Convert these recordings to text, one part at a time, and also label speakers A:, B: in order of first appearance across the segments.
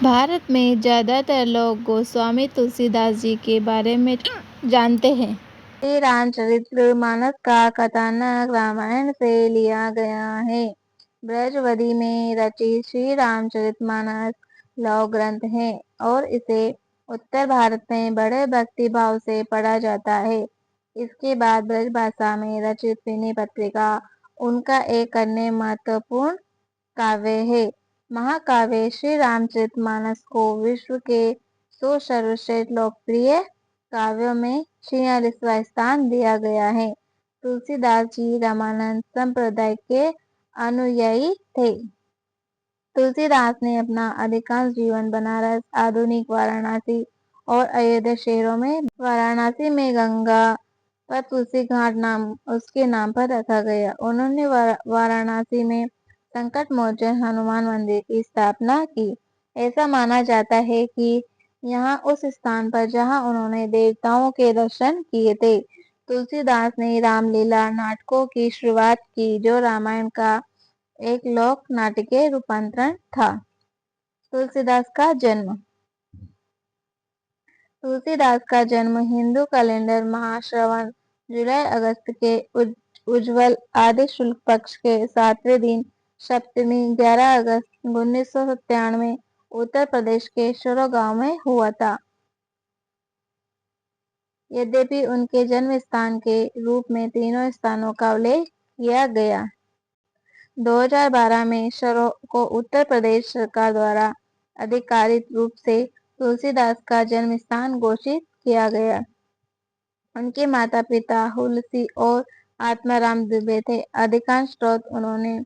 A: भारत में ज़्यादातर लोग गोस्वामी तुलसीदास जी के बारे में जानते हैं।
B: श्री रामचरितमानस का कथानक रामायण से लिया गया है। ब्रजवदी में रचित श्री रामचरितमानस लौह ग्रंथ है और इसे उत्तर भारत में बड़े भक्ति भाव से पढ़ा जाता है। इसके बाद ब्रज भाषा में रचित विनय पत्रिका उनका एक अन्य महत्वपूर्ण काव्य है। महाकाव्य श्री रामचरितमानस को विश्व के 100 सर्वश्रेष्ठ लोकप्रिय काव्यों में 46वां स्थान दिया गया है। तुलसीदास जी रामानंद संप्रदाय के अनुयायी थे। तुलसीदास ने अपना अधिकांश जीवन बनारस, आधुनिक वाराणसी और अयोध्या शहरों में वाराणसी में गंगा पर तुलसी घाट नाम उसके नाम पर रखा गया। उन्होंने वाराणसी में संकट मोचन हनुमान मंदिर की स्थापना की। ऐसा माना जाता है कि यहाँ उस स्थान पर जहाँ उन्होंने देवताओं के दर्शन किए थे। तुलसीदास ने रामलीला नाटकों की शुरुआत की, जो रामायण का एक लोक नाट्य रूपांतरण था। तुलसीदास का जन्म। तुलसीदास का जन्म हिंदू कैलेंडर माह श्रवण जुलाई अगस्त के उज्ज्वल आदि शुक्ल पक्ष के 7वें दिन सप्तमी 11 अगस्त 1997 उत्तर प्रदेश के शुरू गांव में हुआ था। यद्यपि उनके जन्म स्थान के रूप में तीनों स्थानों का उल्लेख किया गया। 2012 में शरो को उत्तर प्रदेश सरकार द्वारा आधिकारिक रूप से तुलसीदास का जन्म स्थान घोषित किया गया। उनके माता पिता हुलसी और आत्माराम दुबे थे। अधिकांश स्रोत उन्होंने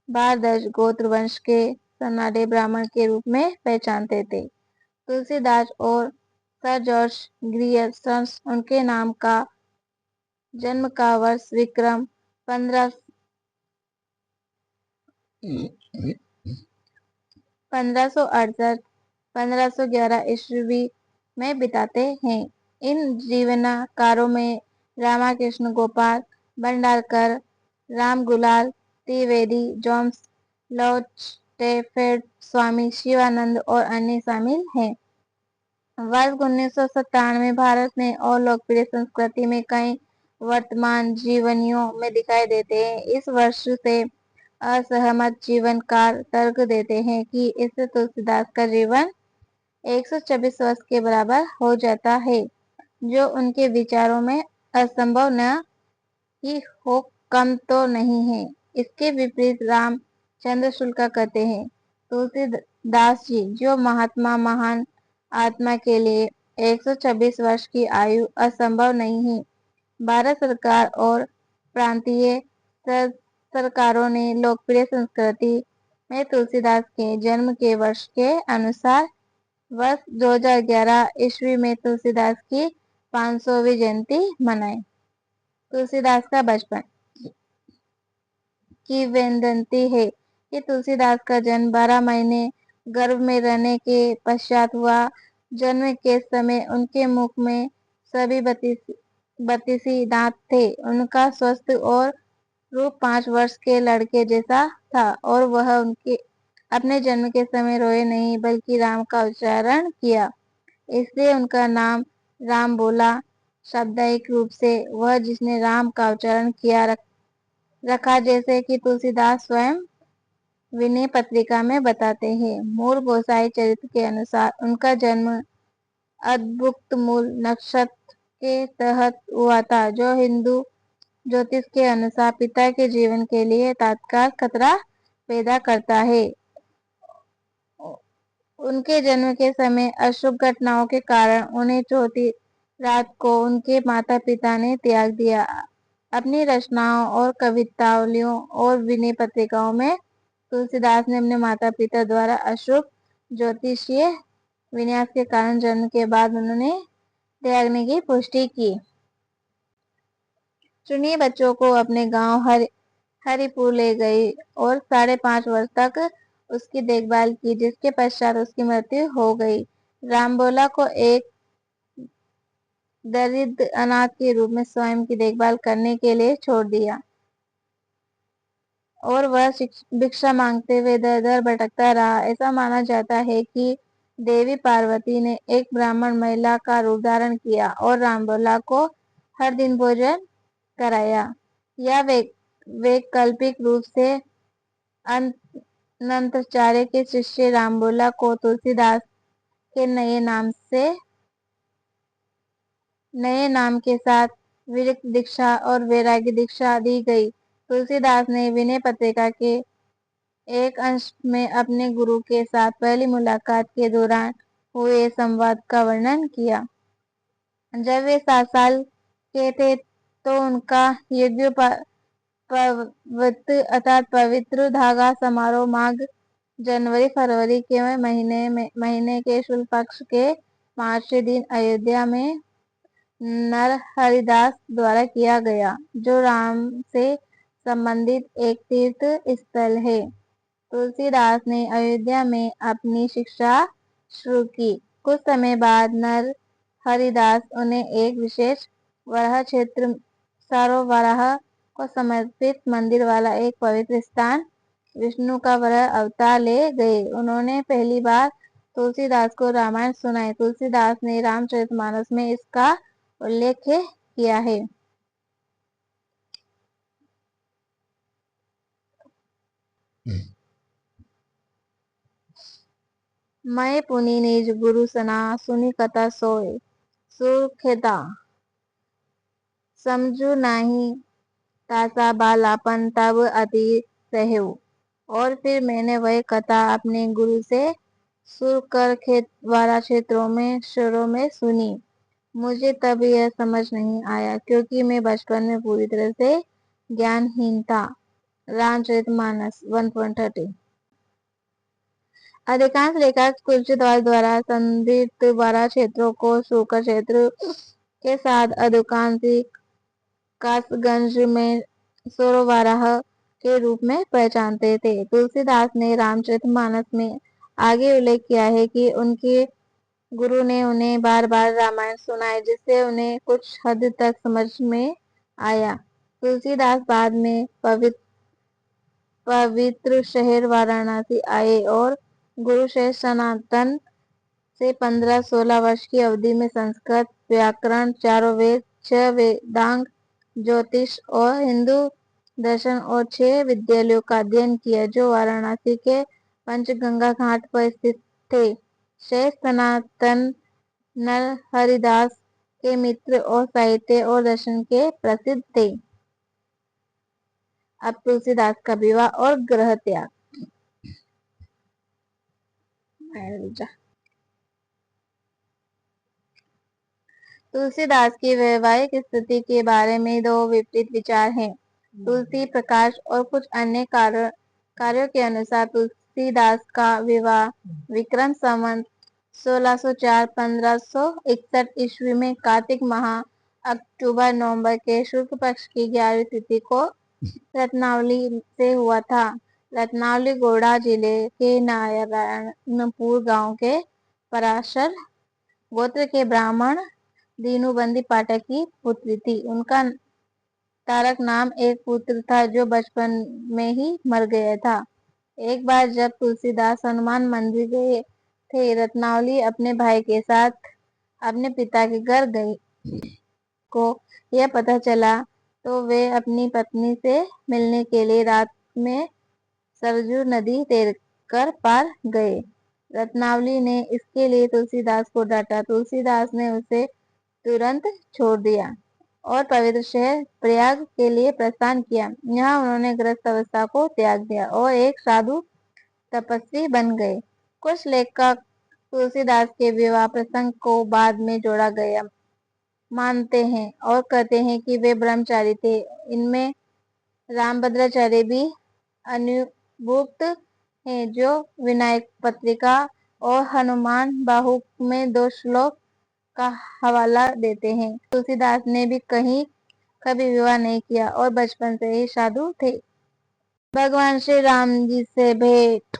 B: भारद्वाज गोत्र वंश के सन्नाटे ब्राह्मण के रूप में पहचानते थे। तुलसीदास और सर जॉर्ज ग्रियर्सन उनके नाम का जन्म का वर्ष विक्रम 1568 1511 ईस्वी में बिताते हैं। इन जीवनाकारों में रामाकृष्ण गोपाल भंडारकर, राम गुलाल त्रिवेदी, जेम्स लॉर्ड स्टेफर्ड, स्वामी शिवानंद और अन्य शामिल हैं। वर्ष 1997 भारत में और लोकप्रिय संस्कृति में कई वर्तमान जीवनियों में दिखाई देते हैं। इस वर्ष से असहमत जीवनकार तर्क देते हैं कि इससे तुलसीदास का जीवन 126 वर्ष के बराबर हो जाता है, जो उनके विचारों में असंभव न ही हो कम तो नहीं है। इसके विपरीत रामचंद्र शुक्ला कहते हैं, तुलसीदास जी जो महात्मा महान आत्मा के लिए 126 वर्ष की आयु असंभव नहीं है। भारत सरकार और प्रांतीय सरकारों ने लोकप्रिय संस्कृति में तुलसीदास के जन्म के वर्ष के अनुसार वर्ष 2011 ईस्वी में तुलसीदास की 500वीं जयंती मनाई। तुलसीदास का बचपन। किंवदंती है कि तुलसीदास का जन्म 12 महीने गर्भ में रहने के पश्चात हुआ। जन्म के समय उनके मुख में सभी 32 दांत थे। उनका स्वस्थ और रूप 5 वर्ष के लड़के जैसा था और वह उनके अपने जन्म के समय रोए नहीं, बल्कि राम का उच्चारण किया, इसलिए उनका नाम राम बोला। शाब्दिक रूप से वह जिसने राम का उच्चारण किया रखा, जैसे कि तुलसीदास स्वयं विनय पत्रिका में बताते हैं। मूल गोसाई चरित्र के अनुसार उनका जन्म अद्भुत मूल नक्षत्र के तहत हुआ था, जो हिंदू ज्योतिष के अनुसार पिता के जीवन के लिए तत्काल खतरा पैदा करता है। उनके जन्म के समय अशुभ घटनाओं के कारण उन्हें चौथी रात को उनके माता पिता ने त्याग दिया। अपनी रचनाओं और कवितावलियों और विनय पत्रिकाओं में तुलसीदास ने अपने माता पिता द्वारा अशुभ ज्योतिषीय विन्यास के कारण जन्म के बाद उन्होंने त्यागने की पुष्टि की। चुनिए बच्चों को अपने गांव हरिपुर ले गई और 5.5 वर्ष तक उसकी देखभाल की, जिसके पश्चात उसकी मृत्यु हो गई। रामबोला को एक दरिद्र अनाथ के रूप में स्वयं की देखभाल करने के लिए छोड़ दिया और वह भिक्षा मांगते हुए दर दर भटकता रहा। ऐसा माना जाता है कि देवी पार्वती ने एक ब्राह्मण महिला का रूप धारण किया और रामलला को हर दिन भोजन कराया। यह वैकल्पिक रूप से अनंताचार्य के शिष्य रामलला को तुलसीदास के नए नाम के साथ विरक्त दीक्षा और वैराग्य दीक्षा दी गई। तुलसीदास ने विनय पत्रिका के एक अंश में अपने गुरु के साथ पहली मुलाकात के दौरान हुए संवाद का वर्णन किया। जब वे 7 साल के थे तो उनका यज्ञोपवीत अर्थात पवित्र धागा समारोह माघ जनवरी फरवरी के महीने के शुक्ल पक्ष के 5वें दिन अयोध्या में नरहरिदास द्वारा किया गया, जो राम से संबंधित एक तीर्थ स्थल है। तुलसीदास ने अयोध्या में अपनी शिक्षा शुरू की। कुछ समय बाद नरहरिदास उन्हें एक विशेष वराह क्षेत्र सरोवराह को समर्पित मंदिर वाला एक पवित्र स्थान विष्णु का वराह अवतार ले गए। उन्होंने पहली बार तुलसीदास को रामायण सुनाई। तुलसीदास ने रामचरितमानस में इसका उल्लेख किया है। मैं पुनि निज गुरु सना सुनी कथा सोए सुखेता समझू नाही तासा बालापन तब अति सहु। और फिर मैंने वह कथा अपने गुरु से सुरकर खेत वाला शहरों में सुनी। मुझे तब यह समझ नहीं आया क्योंकि मैं बचपन में पूरी तरह से ज्ञानहीन था। रामचरितमानस 1.30। अधिकांश लेखक तुलसीदास द्वारा संदिग्ध बारह क्षेत्रों को शुकर क्षेत्र के साथ आनुकांशिक कासगंज में सरोवराह के रूप में पहचानते थे। तुलसीदास ने रामचरितमानस में आगे उल्लेख किया है कि उनके गुरु ने उन्हें बार बार रामायण सुनाए, जिससे उन्हें कुछ हद तक समझ में आया। तुलसीदास बाद में पवित्र शहर वाराणसी आए और गुरु शहर सनातन से 15-16 वर्ष की अवधि में संस्कृत, व्याकरण, चारों वेद, 6 वेदांग, ज्योतिष और हिंदू दर्शन और 6 विद्यालयों का अध्ययन किया, जो वाराणसी के पंचगंगा घाट पर स्थित थे। शेष सनातन नरहरिदास के मित्र और साहित्य और दर्शन के प्रसिद्ध थे। अब तुलसीदास का विवाह और गृह त्याग। तुलसीदास की वैवाहिक स्थिति के बारे में 2 विपरीत विचार हैं। तुलसी प्रकाश और कुछ अन्य कार्यों के अनुसार तुलसीदास का विवाह विक्रम संवत 1604-1561 ईस्वी में कार्तिक माह अक्टूबर-नवंबर के शुक्ल पक्ष की 11वीं तिथि को रत्नावली से हुआ था। रत्नावली गोंडा जिले के नारायणपुर गांव के पराशर गोत्र के ब्राह्मण दीनबंदी पाठक की पुत्री थी। उनका तारक नाम एक पुत्र था जो बचपन में ही मर गया था। एक बार जब तुलसीदास हनुमान मंदिर गए थे, रत्नावली अपने भाई के साथ अपने पिता के घर गई। को यह पता चला तो वे अपनी पत्नी से मिलने के लिए रात में सरजू नदी तैरकर पार गए। रत्नावली ने इसके लिए तुलसीदास को डांटा। तुलसीदास ने उसे तुरंत छोड़ दिया और पवित्र शहर प्रयाग के लिए प्रस्थान किया। यहाँ उन्होंने गृहस्थ अवस्था को त्याग दिया और एक साधु तपस्वी बन गए। कुछ लेखक तुलसीदास के विवाह प्रसंग को बाद में जोड़ा गया मानते हैं और कहते हैं कि वे ब्रह्मचारी थे। इनमें रामभद्राचार्य भी अनुभुक्त हैं, जो विनायक पत्रिका और हनुमान बाहु में 2 श्लोक का हवाला देते हैं। तुलसीदास ने भी कभी विवाह नहीं किया और बचपन से ही साधु थे। भगवान श्री राम जी से भेंट।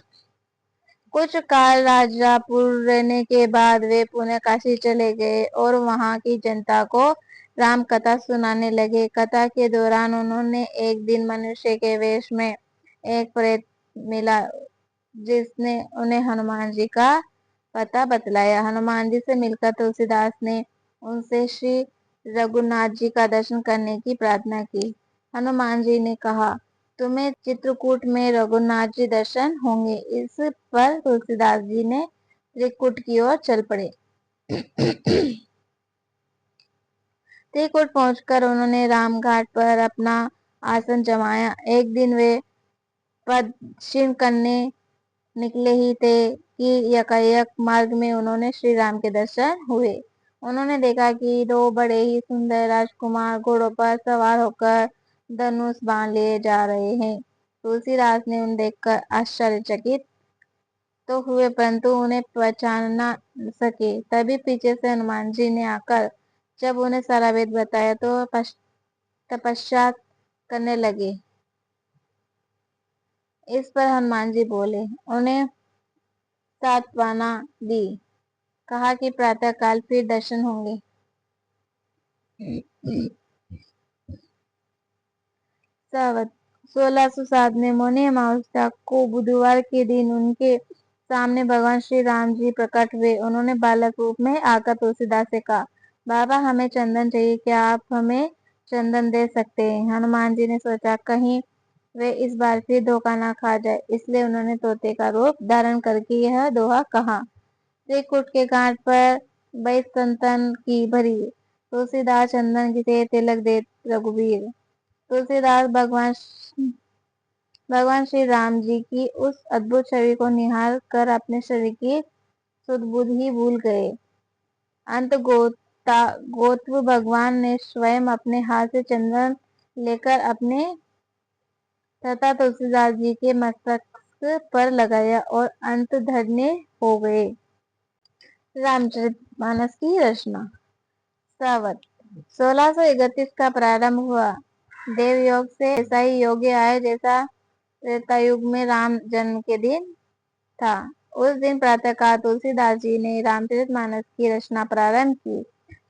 B: कुछ काल राजापुर रहने के बाद वे पुनः काशी चले गए और वहां की जनता को राम कथा सुनाने लगे। कथा के दौरान उन्होंने एक दिन मनुष्य के वेश में एक प्रेत मिला, जिसने उन्हें हनुमान जी का पता बतलाया। हनुमान जी से मिलकर तुलसीदास ने उनसे श्री रघुनाथ जी का दर्शन करने की प्रार्थना की। हनुमान जी ने कहा, तुम्हें चित्रकूट में रघुनाथ जी दर्शन होंगे। इस पर तुलसीदास जी ने त्रिकुट की ओर चल पड़े। त्रिकुट पहुंचकर उन्होंने रामघाट पर अपना आसन जमाया। एक दिन वे पदचिह्न करने निकले ही थे कि यकायक मार्ग में उन्होंने श्री राम के दर्शन हुए। उन्होंने देखा कि दो बड़े ही सुंदर राजकुमार घोड़ों पर सवार होकर धनुष बाण लिए जा रहे हैं। तुलसीदास ने उन्हें देखकर आश्चर्यचकित तो हुए, परंतु उन्हें पहचान न सके। तभी पीछे से हनुमान जी ने आकर जब उन्हें सारा वेद बताया तो तपस्या करने लगे। इस पर हनुमान जी बोले, उन्हें सांत्वना दी, कहा कि प्रातः काल फिर दर्शन होंगे। 1607 में मौनी अमावस्या को बुधवार के दिन उनके सामने भगवान श्री राम जी प्रकट हुए। उन्होंने बालक रूप में आकर तुलसीदास से कहा, बाबा हमें चंदन चाहिए, क्या आप हमें चंदन दे सकते हैं? हनुमान जी ने सोचा कहीं वे इस बार फिर धोखा ना खा जाए, इसलिए उन्होंने तोते का रूप धारण करके यह दोहा कहा। त्रिकुट के घाट पर बैसंतन की भरी, तुलसीदास चंदन की तिलक दे रघुवीर। तुलसीदास भगवान श्री राम जी की उस अद्भुत छवि को निहार कर अपने शरीर की सुध-बुध ही भूल गए। अंत गोत्र भगवान ने स्वयं अपने हाथ से चंदन लेकर अपने तथा तुलसीदास जी के मस्तक पर लगाया और अंत धन्य हो गए। रामचरितमानस की रचना। सावत 1631 का प्रारंभ हुआ। देवयोग से ऐसा ही योग्य आया जैसा त्रेतायुग में राम जन्म के दिन था। उस दिन प्रातःकाल तुलसीदास जी ने रामचरितमानस की रचना प्रारंभ की।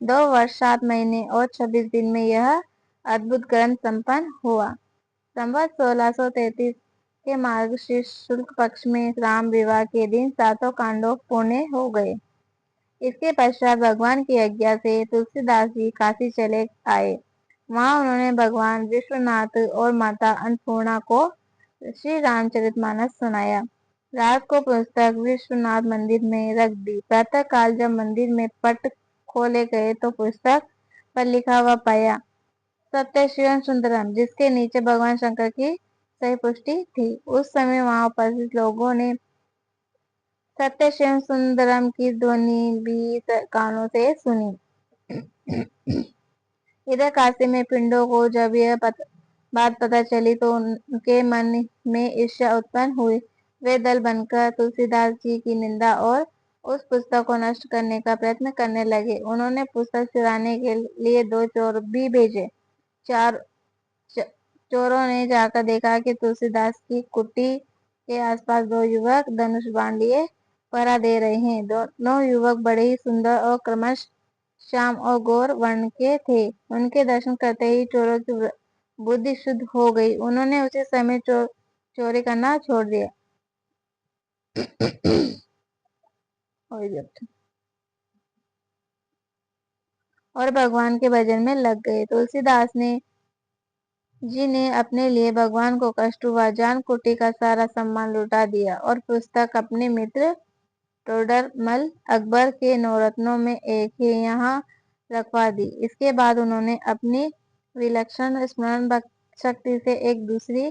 B: 2 वर्ष 7 महीने और 26 दिन में यह अद्भुत ग्रंथ संपन्न हुआ। संवत 1633 के मार्गशीर्ष शुक्ल पक्ष में राम विवाह के दिन 7 कांडों पूर्ण हो गए। इसके पश्चात भगवान की आज्ञा से तुलसीदास जी काशी चले आए। वहां उन्होंने भगवान विश्वनाथ और माता अन्नपूर्णा को श्री रामचरितमानस सुनाया। रात को पुस्तक विश्वनाथ मंदिर में रख दी। प्रातः काल जब मंदिर में पट खोले गए तो पुस्तक पर लिखा हुआ पाया, सत्य शिवम सुंदरम, जिसके नीचे भगवान शंकर की सही पुष्टि थी। उस समय वहां उपस्थित लोगों ने सत्य शिवम सुंदरम की ध्वनि भी कानों से सुनी। इधर काशी में पिंडों को जब यह बात पता चली तो उनके मन में ईर्ष्या उत्पन्न हुई। वे दल बनकर तुलसीदास जी की निंदा और उस पुस्तक को नष्ट करने का प्रयत्न करने लगे। उन्होंने पुस्तक चुराने के लिए 2 चोर भी भेजे। चोरों ने जाकर देखा कि तुलसीदास की कुटी के आसपास 2 युवक धनुष बाण लिए पहरा दे रहे हैं। दोनों युवक बड़े ही सुंदर और क्रमश श्याम और गौर वर्ण के थे। उनके दर्शन करते ही चोरों की बुद्धि शुद्ध हो गई। उन्होंने उसी समय चोरी करना छोड़ दिया और भगवान के भजन में लग गए। तुलसीदास जी ने अपने लिए भगवान को कष्ट हुआ जान कुटी का सारा सम्मान लुटा दिया और पुस्तक अपने मित्र टोडरमल अकबर के नवरत्नों में एक ही यहाँ रखवा दी। इसके बाद उन्होंने अपनी विलक्षण स्मरण शक्ति से एक दूसरी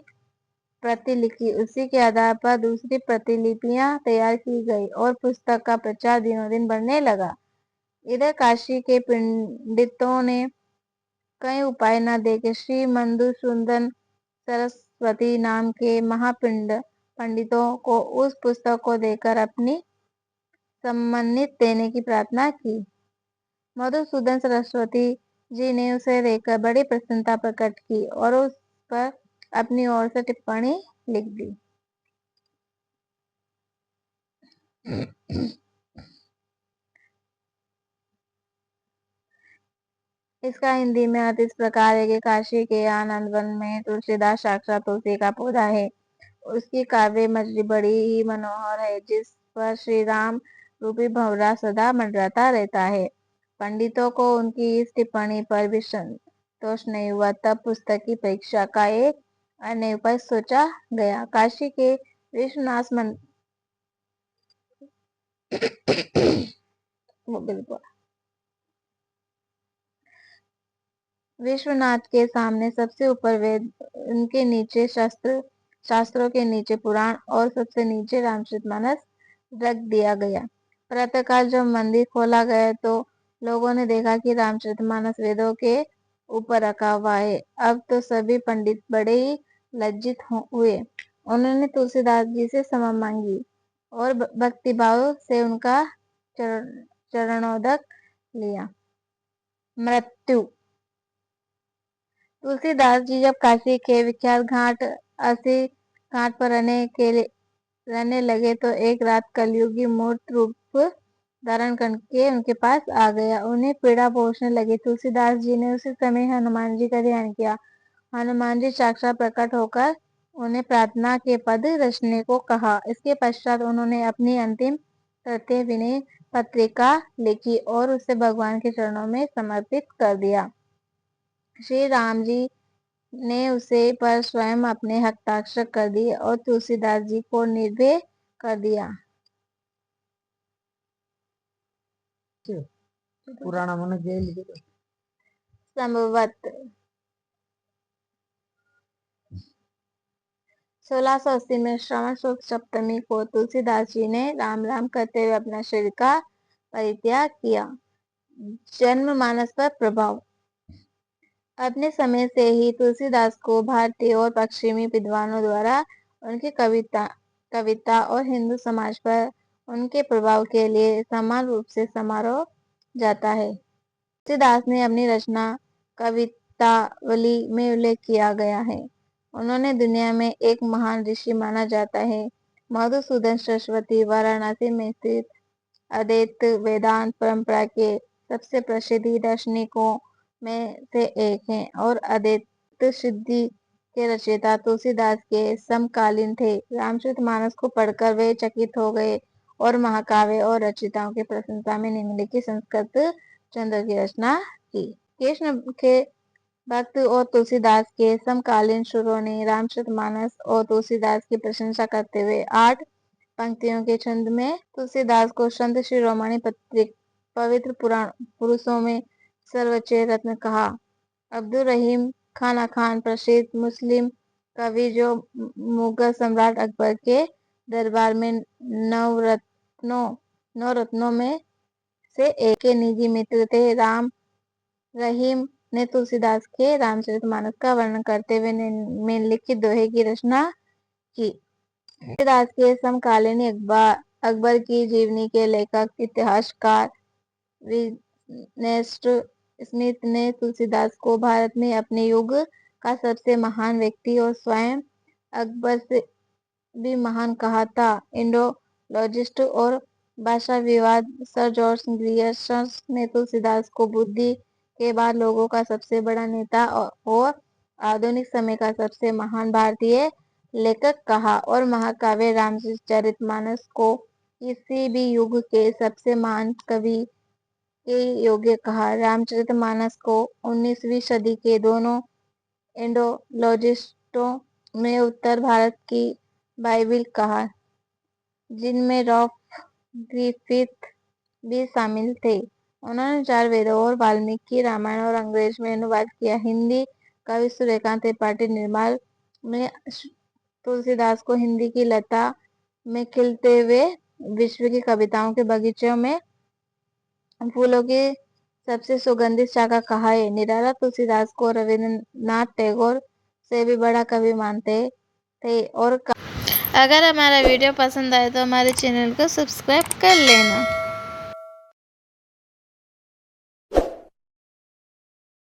B: प्रति लिखी। उसी के आधार पर दूसरी प्रतिलिपियां तैयार की गई और पुस्तक का प्रचार दिनों दिन बढ़ने लगा। इधर काशी के पंडितों ने कई उपाय न देके श्री मधुसूदन सरस्वती नाम के पंडितों को उस पुस्तक को देकर अपनी सम्मानित देने की प्रार्थना की। मधुसूदन सरस्वती जी ने उसे देखकर बड़ी प्रसन्नता प्रकट की और उस पर अपनी ओर से टिप्पणी लिख दी। इसका हिंदी में अर्थ इस प्रकार है कि काशी के आनंद वन में तुलसीदास साक्षात तुलसी का पौधा है। उसकी काव्य मजरी बड़ी ही मनोहर है, जिस पर श्री राम रूपी भंवरा सदा मंडराता रहता है। पंडितों को उनकी इस टिप्पणी पर भी संतोष नहीं हुआ। तब पुस्तक की परीक्षा का एक अन्य उपाय सोचा गया। काशी के विश्वनाथ विश्वनाथ के सामने सबसे ऊपर वेद, उनके नीचे शास्त्रों के नीचे पुराण और सबसे नीचे रामचरितमानस रख दिया गया। प्रातःकाल जब मंदिर खोला गया तो लोगों ने देखा कि रामचरितमानस वेदों के ऊपर रखा हुआ है। अब तो सभी पंडित बड़े ही लज्जित हुए। उन्होंने तुलसीदास जी से क्षमा मांगी और भक्तिभाव से उनका चरणोदक लिया। मृत्यु। तुलसीदास जी जब काशी के विख्यात घाट अस्सी घाट पर रहने लगे तो एक रात कलयुगी मूर्त रूप धारण करके उनके पास आ गया। उन्हें पीड़ा पहुंचने लगी। तुलसीदास जी ने उसी समय हनुमान जी का ध्यान किया। हनुमान जी साक्षात प्रकट होकर उन्हें प्रार्थना के पद रचने को कहा। इसके पश्चात उन्होंने अपनी अंतिम तृतीय विनय पत्रिका लिखी और उसे भगवान के चरणों में समर्पित कर दिया। श्री राम जी ने उसे पर स्वयं अपने हस्ताक्षर कर दिए और तुलसीदास जी को निर्भय कर दिया।
C: पुराना मन
B: संभवत 1680 में श्रावण शुक्ल सप्तमी को तुलसीदास जी ने राम राम करते हुए अपना शरीर का परित्याग किया। जनमानस पर प्रभाव। अपने समय से ही तुलसीदास को भारतीय और पश्चिमी विद्वानों द्वारा उनकी कविता और हिंदू समाज पर उनके प्रभाव के लिए समान रूप से समारोह जाता है। तुलसीदास ने अपनी रचना कवितावली में उल्लेख किया गया है। उन्होंने दुनिया में एक महान ऋषि माना जाता है। मधुसूदन सरस्वती वाराणसी में स्थित अद्वैत वेदांत परंपरा के सबसे प्रसिद्ध दार्शनिकों में से एक हैं और अद्वैत सिद्धि के रचयिता तुलसीदास के समकालीन थे। रामचरितमानस को पढ़कर वे चकित हो गए और महाकाव्य और रचयिताओं की प्रशंसा में निम्नलिखित संस्कृत चंद्र की रचना की। कृष्ण के भक्त और तुलसीदास के समकालीन शुरों ने रामचरितमानस और तुलसीदास की प्रशंसा करते हुए 8 पंक्तियों के छंद में तुलसीदास को संत शिरोमणि पवित्र पुराण पुरुषों में सर्वोच्च रत्न कहा। अब्दुल रहीम खान प्रसिद्ध मुस्लिम कवि जो मुगल सम्राट अकबर के दरबार में नौ रत्नों में से एक के निजी मित्र थे। राम रहीम ने तुलसीदास के रामचरितमानस का वर्णन करते हुए निम्नलिखित दोहे की रचना की। तुलसीदास के समकालीन अकबर की जीवनी के लेखक इतिहासकार विनेस्ट स्मिथ ने तुलसीदास को भारत में अपने युग का सबसे महान व्यक्ति और स्वयं अकबर से भी महान कहा था। इंडोलॉजिस्ट और भाषा विवाद सर जॉर्ज ग्रियर्सन ने तुलसीदास को बुद्धि के बाद लोगों का सबसे बड़ा नेता और आधुनिक समय का सबसे महान भारतीय लेखक कहा और महाकाव्य रामचरितमानस को किसी भी युग के सबसे महान कवि के योग्य कहा। रामचरितमानस को 19वीं सदी के दोनों इंडोलॉजिस्टों ने उत्तर भारत की बाइबिल कहा, जिनमें रॉल्फ ग्रिफिथ भी शामिल थे। उन्होंने 4 वेदों और वाल्मीकि रामायण और अंग्रेजी में अनुवाद किया। हिंदी कवि सूर्यकांत त्रिपाठी निर्मल ने तुलसीदास को हिंदी की लता में खिलते हुए विश्व की कविताओं के बगीचों में फूलों की सबसे सुगंधित शाखा कहा है। निराला तुलसीदास को रविन्द्रनाथ टैगोर से भी बड़ा कवि मानते थे और
A: अगर हमारा वीडियो पसंद आए तो हमारे चैनल को सब्सक्राइब कर लेना।